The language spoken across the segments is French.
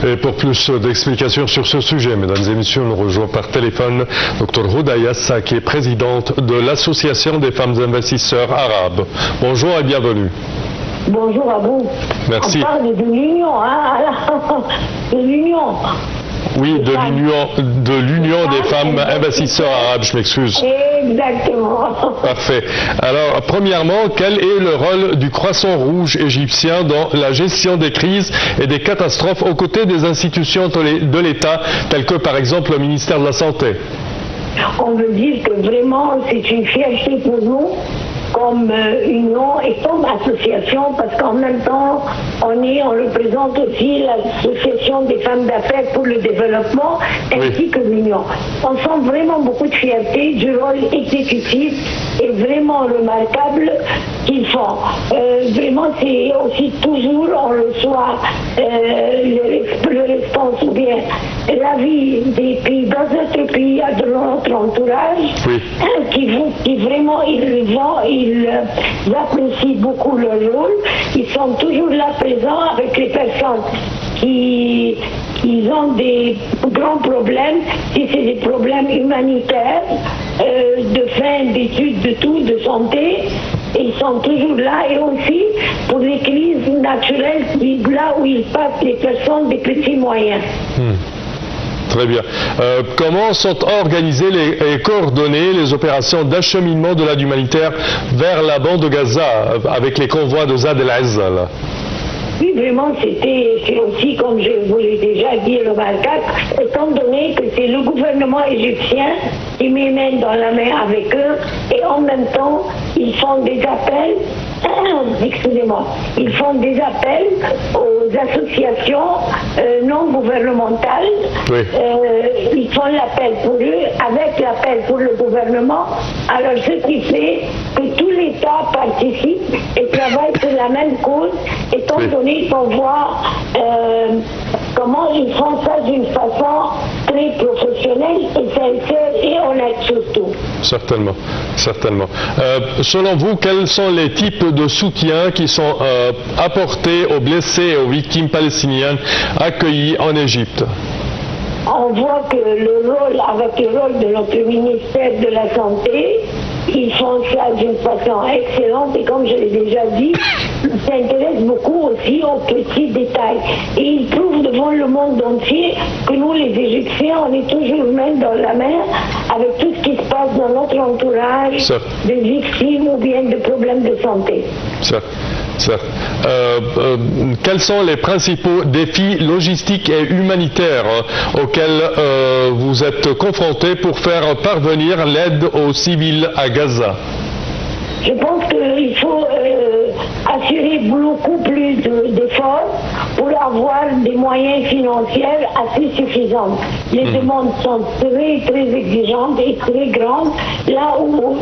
Et pour plus d'explications sur ce sujet, mesdames et messieurs, nous rejoint par téléphone Dr Houda Yassa, qui est présidente de l'Association des femmes investisseurs arabes. Bonjour et bienvenue. Bonjour à vous. Merci. On parle de l'union, de l'union. Oui, de l'union des femmes investisseurs arabes, je m'excuse. Exactement. Parfait. Alors, premièrement, quel est le rôle du Croissant Rouge égyptien dans la gestion des crises et des catastrophes aux côtés des institutions de l'État, telles que par exemple le ministère de la Santé? On veut dire que vraiment c'est une fierté pour nous comme union et comme association, parce qu'en même temps on représente aussi l'association des femmes d'affaires pour le développement ainsi que l'union. On sent vraiment beaucoup de fierté du rôle exécutif et vraiment remarquable qu'ils font. Vraiment c'est aussi toujours on reçoit le réponse ou bien l'avis des pays dans notre pays, de notre entourage, qui vraiment ils apprécient beaucoup leur rôle. Ils sont toujours là présents avec les personnes qui ont des grands problèmes, si c'est des problèmes humanitaires, de fin d'études, de tout, de santé. Et ils sont toujours là, et aussi pour les crises naturelles, là où ils passent les personnes des petits moyens. Très bien. Comment sont organisées et coordonnées les opérations d'acheminement de l'aide humanitaire vers la bande de Gaza avec les convois de Zad el-Azza? Oui, vraiment, c'est aussi, comme je vous l'ai déjà dit, le 24, étant donné que c'est le gouvernement égyptien qui met main dans la main avec eux, et en même temps, ils font des appels, ils font des appels aux associations non gouvernementales. Ils font l'appel pour eux, avec l'appel pour le gouvernement. Alors, ce qui fait que tout l'État participe et travaille sur la même cause, étant donné qu'on voit comment ils font ça d'une façon très professionnelle et sincère et honnête surtout. Certainement, certainement. Selon vous, quels sont les types de soutiens qui sont apportés aux blessés et aux victimes palestiniennes accueillies en Égypte? On voit que avec le rôle de notre ministère de la Santé, ils font ça d'une façon excellente et comme je l'ai déjà dit, ils s'intéressent beaucoup aussi aux petits détails. Et ils prouvent devant le monde entier que nous, les Égyptiens, on est toujours main dans la main avec tout ce qui se passe dans notre entourage, de victimes ou bien de problèmes de santé. Quels sont les principaux défis logistiques et humanitaires auxquels vous êtes confrontés pour faire parvenir l'aide aux civils à Gaza? Je pense qu'il faut assurer beaucoup plus d'efforts pour avoir des moyens financiers assez suffisants. Les demandes sont très, très exigeantes et très grandes, là où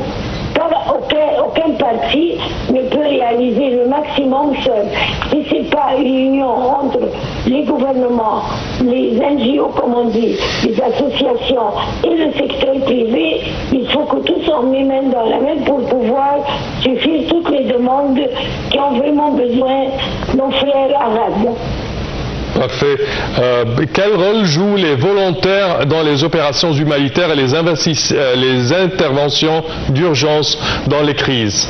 aucun parti ne peut réaliser le maximum seul. Si ce n'est pas une union entre les gouvernements, les NGO, comme on dit, les associations et le secteur privé, il faut que tous on met main dans la main pour pouvoir suffire toutes les demandes qui ont vraiment besoin de nos frères arabes. Parfait. Quel rôle jouent les volontaires dans les opérations humanitaires et les interventions d'urgence dans les crises?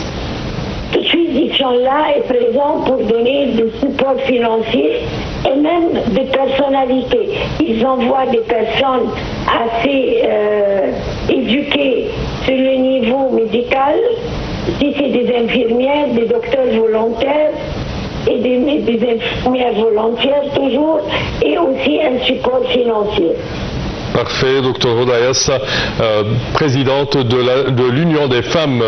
Tout de suite, ils sont là et présents pour donner du support financier et même de personnalité. Ils envoient des personnes assez éduquées sur le niveau médical, si c'est des infirmières, des docteurs volontaires, et des infirmières volontaires toujours, et aussi un support financier. Parfait, Dr Houda Yassa, présidente de l'Union des femmes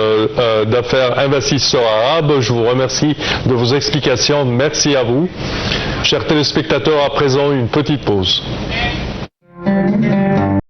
d'affaires investisseurs arabes. Je vous remercie de vos explications. Merci à vous. Chers téléspectateurs, à présent, une petite pause.